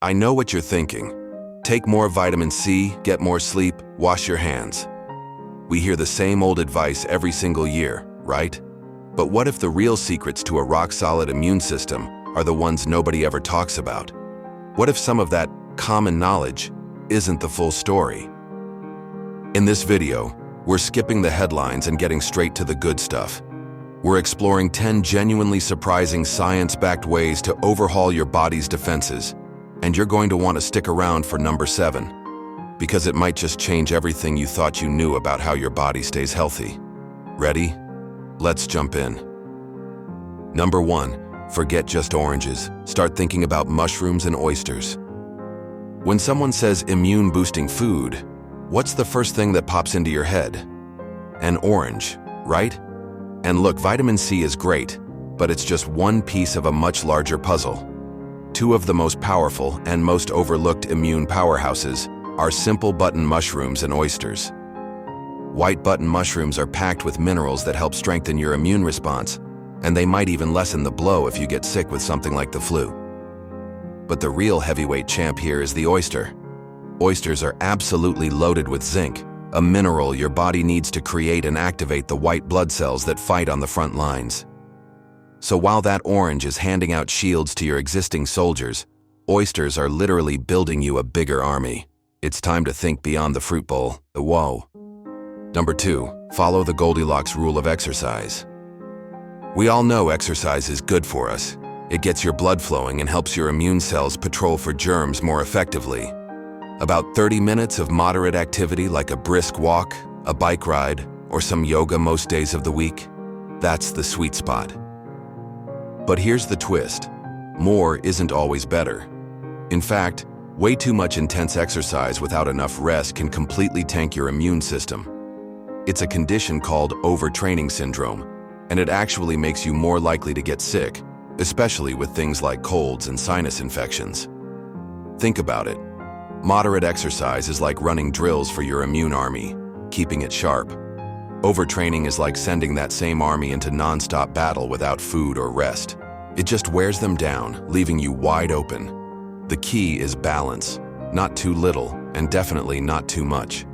I know what you're thinking. Take more vitamin C, get more sleep, wash your hands. We hear the same old advice every single year, right? But what if the real secrets to a rock-solid immune system are the ones nobody ever talks about? What if some of that common knowledge isn't the full story? In this video, we're skipping the headlines and getting straight to the good stuff. We're exploring 10 genuinely surprising science-backed ways to overhaul your body's defenses. And you're going to want to stick around for number 7, because it might just change everything you thought you knew about how your body stays healthy. Ready? Let's jump in. Number 1, forget just oranges. Start thinking about mushrooms and oysters. When someone says immune-boosting food, what's the first thing that pops into your head? An orange, right? And look, vitamin C is great, but it's just one piece of a much larger puzzle. Two of the most powerful and most overlooked immune powerhouses are simple button mushrooms and oysters. White button mushrooms are packed with minerals that help strengthen your immune response, and they might even lessen the blow if you get sick with something like the flu. But the real heavyweight champ here is the oyster. Oysters are absolutely loaded with zinc, a mineral your body needs to create and activate the white blood cells that fight on the front lines. So while that orange is handing out shields to your existing soldiers, oysters are literally building you a bigger army. It's time to think beyond the fruit bowl. Whoa. Number 2, follow the Goldilocks rule of exercise. We all know exercise is good for us. It gets your blood flowing and helps your immune cells patrol for germs more effectively. About 30 minutes of moderate activity like a brisk walk, a bike ride, or some yoga most days of the week, that's the sweet spot. But here's the twist. More isn't always better. In fact, way too much intense exercise without enough rest can completely tank your immune system. It's a condition called overtraining syndrome, and it actually makes you more likely to get sick, especially with things like colds and sinus infections. Think about it. Moderate exercise is like running drills for your immune army, keeping it sharp. Overtraining is like sending that same army into non-stop battle without food or rest. It just wears them down, leaving you wide open. The key is balance, not too little, and definitely not too much.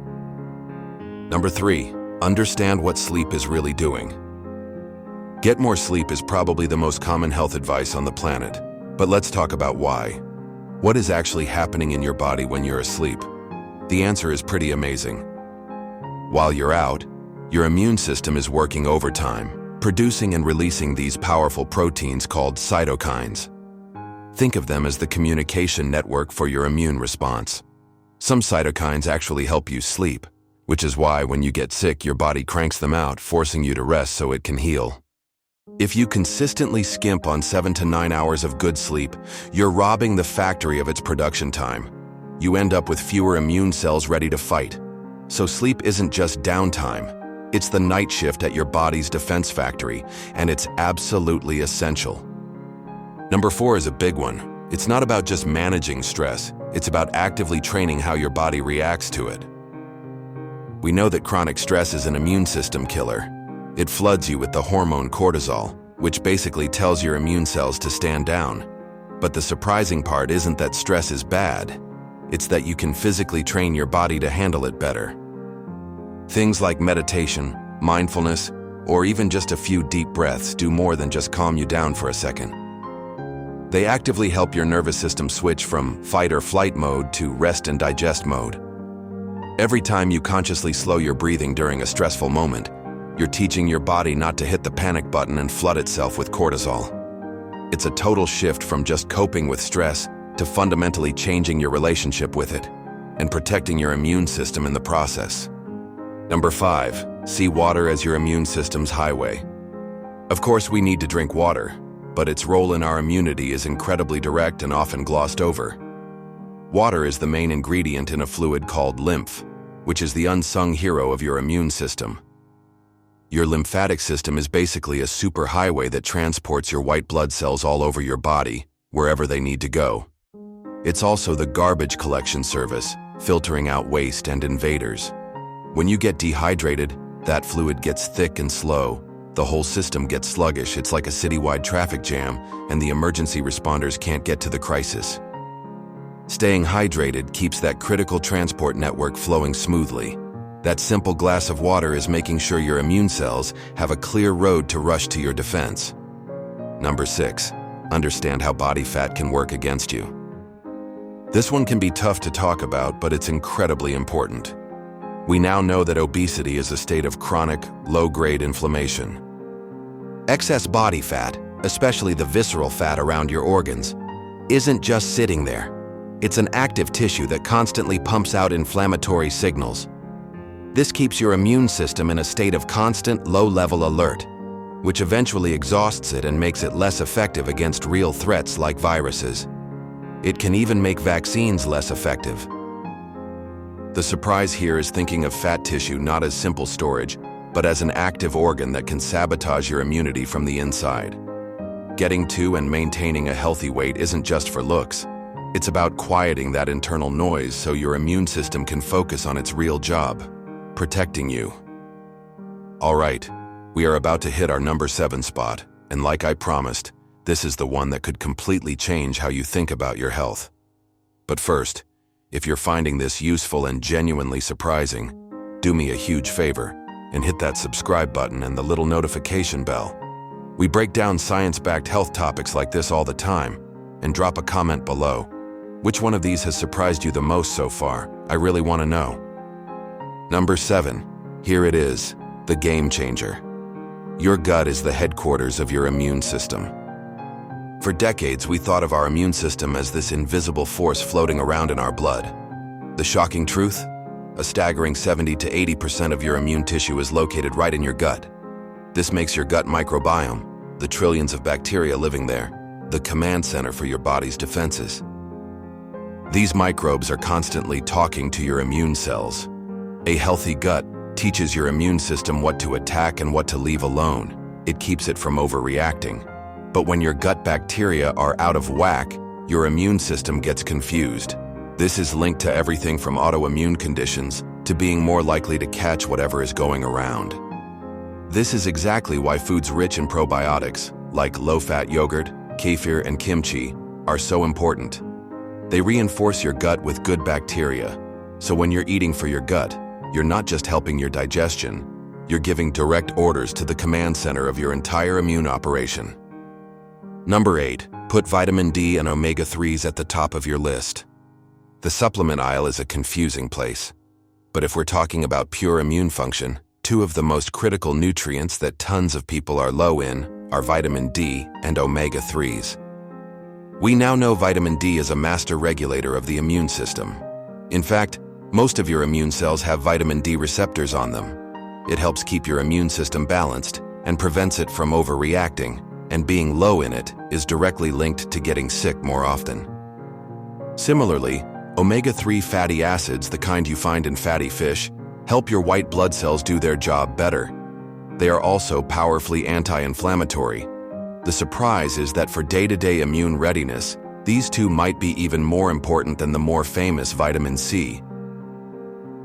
Number 3, understand what sleep is really doing. Get more sleep is probably the most common health advice on the planet, but let's talk about why. What is actually happening in your body when you're asleep? The answer is pretty amazing. While you're out, your immune system is working overtime, producing and releasing these powerful proteins called cytokines. Think of them as the communication network for your immune response. Some cytokines actually help you sleep, which is why when you get sick, your body cranks them out, forcing you to rest so it can heal. If you consistently skimp on 7 to 9 hours of good sleep, you're robbing the factory of its production time. You end up with fewer immune cells ready to fight. So sleep isn't just downtime. It's the night shift at your body's defense factory, and it's absolutely essential. Number 4 is a big one. It's not about just managing stress. It's about actively training how your body reacts to it. We know that chronic stress is an immune system killer. It floods you with the hormone cortisol, which basically tells your immune cells to stand down. But the surprising part isn't that stress is bad. It's that you can physically train your body to handle it better. Things like meditation, mindfulness, or even just a few deep breaths do more than just calm you down for a second. They actively help your nervous system switch from fight or flight mode to rest and digest mode. Every time you consciously slow your breathing during a stressful moment, you're teaching your body not to hit the panic button and flood itself with cortisol. It's a total shift from just coping with stress to fundamentally changing your relationship with it and protecting your immune system in the process. Number 5, see water as your immune system's highway. Of course, we need to drink water, but its role in our immunity is incredibly direct and often glossed over. Water is the main ingredient in a fluid called lymph, which is the unsung hero of your immune system. Your lymphatic system is basically a superhighway that transports your white blood cells all over your body, wherever they need to go. It's also the garbage collection service, filtering out waste and invaders. When you get dehydrated, that fluid gets thick and slow. The whole system gets sluggish. It's like a citywide traffic jam, and the emergency responders can't get to the crisis. Staying hydrated keeps that critical transport network flowing smoothly. That simple glass of water is making sure your immune cells have a clear road to rush to your defense. Number 6. Understand how body fat can work against you. This one can be tough to talk about, but it's incredibly important. We now know that obesity is a state of chronic, low-grade inflammation. Excess body fat, especially the visceral fat around your organs, isn't just sitting there. It's an active tissue that constantly pumps out inflammatory signals. This keeps your immune system in a state of constant, low-level alert, which eventually exhausts it and makes it less effective against real threats like viruses. It can even make vaccines less effective. The surprise here is thinking of fat tissue not as simple storage, but as an active organ that can sabotage your immunity from the inside. Getting to and maintaining a healthy weight isn't just for looks. It's about quieting that internal noise so your immune system can focus on its real job, protecting you. All right, we are about to hit our number 7 spot, and like I promised, this is the one that could completely change how you think about your health. But first, if you're finding this useful and genuinely surprising, do me a huge favor and hit that subscribe button and the little notification bell. We break down science-backed health topics like this all the time, and drop a comment below. Which one of these has surprised you the most so far? I really want to know. Number 7. Here it is, the game changer. Your gut is the headquarters of your immune system. For decades, we thought of our immune system as this invisible force floating around in our blood. The shocking truth? A staggering 70 to 80% of your immune tissue is located right in your gut. This makes your gut microbiome, the trillions of bacteria living there, the command center for your body's defenses. These microbes are constantly talking to your immune cells. A healthy gut teaches your immune system what to attack and what to leave alone. It keeps it from overreacting. But when your gut bacteria are out of whack, your immune system gets confused. This is linked to everything from autoimmune conditions to being more likely to catch whatever is going around. This is exactly why foods rich in probiotics, like low-fat yogurt, kefir, and kimchi, are so important. They reinforce your gut with good bacteria, so when you're eating for your gut, you're not just helping your digestion, you're giving direct orders to the command center of your entire immune operation. Number 8. Put vitamin D and omega-3s at the top of your list. The supplement aisle is a confusing place. But if we're talking about pure immune function, 2 of the most critical nutrients that tons of people are low in are vitamin D and omega-3s. We now know vitamin D is a master regulator of the immune system. In fact, most of your immune cells have vitamin D receptors on them. It helps keep your immune system balanced and prevents it from overreacting, and being low in it is directly linked to getting sick more often. Similarly, omega-3 fatty acids, the kind you find in fatty fish, help your white blood cells do their job better. They are also powerfully anti-inflammatory. The surprise is that for day-to-day immune readiness, these 2 might be even more important than the more famous vitamin C.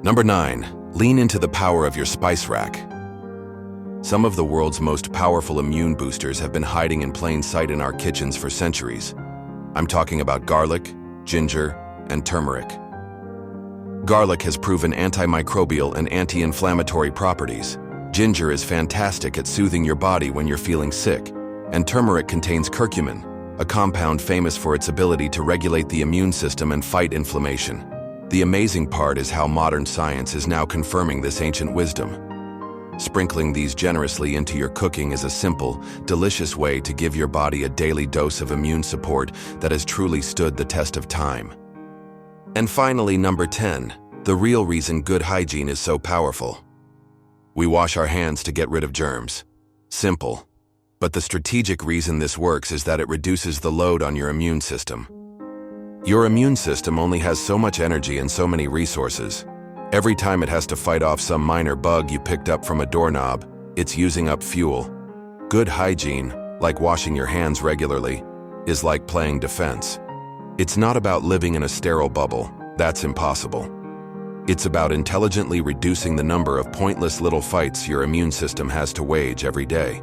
Number 9. Lean into the power of your spice rack. Some of the world's most powerful immune boosters have been hiding in plain sight in our kitchens for centuries. I'm talking about garlic, ginger, and turmeric. Garlic has proven antimicrobial and anti-inflammatory properties. Ginger is fantastic at soothing your body when you're feeling sick, and turmeric contains curcumin, a compound famous for its ability to regulate the immune system and fight inflammation. The amazing part is how modern science is now confirming this ancient wisdom. Sprinkling these generously into your cooking is a simple, delicious way to give your body a daily dose of immune support that has truly stood the test of time. And finally, number 10, the real reason good hygiene is so powerful. We wash our hands to get rid of germs. Simple. But the strategic reason this works is that it reduces the load on your immune system. Your immune system only has so much energy and so many resources. Every time it has to fight off some minor bug you picked up from a doorknob, it's using up fuel. Good hygiene, like washing your hands regularly, is like playing defense. It's not about living in a sterile bubble. That's impossible. It's about intelligently reducing the number of pointless little fights your immune system has to wage every day.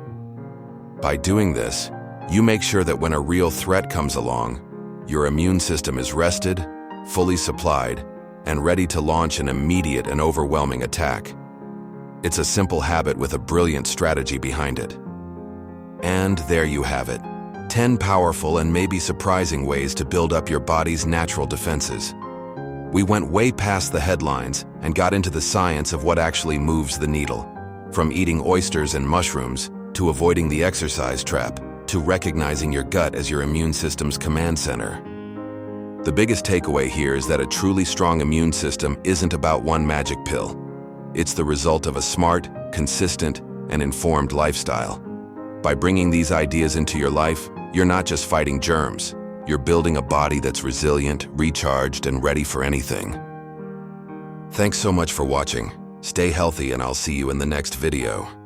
By doing this, you make sure that when a real threat comes along, your immune system is rested, fully supplied, and ready to launch an immediate and overwhelming attack. It's a simple habit with a brilliant strategy behind it. And there you have it. 10 powerful and maybe surprising ways to build up your body's natural defenses. We went way past the headlines and got into the science of what actually moves the needle. From eating oysters and mushrooms, to avoiding the exercise trap, to recognizing your gut as your immune system's command center. The biggest takeaway here is that a truly strong immune system isn't about one magic pill. It's the result of a smart, consistent, and informed lifestyle. By bringing these ideas into your life, you're not just fighting germs. You're building a body that's resilient, recharged, and ready for anything. Thanks so much for watching. Stay healthy, and I'll see you in the next video.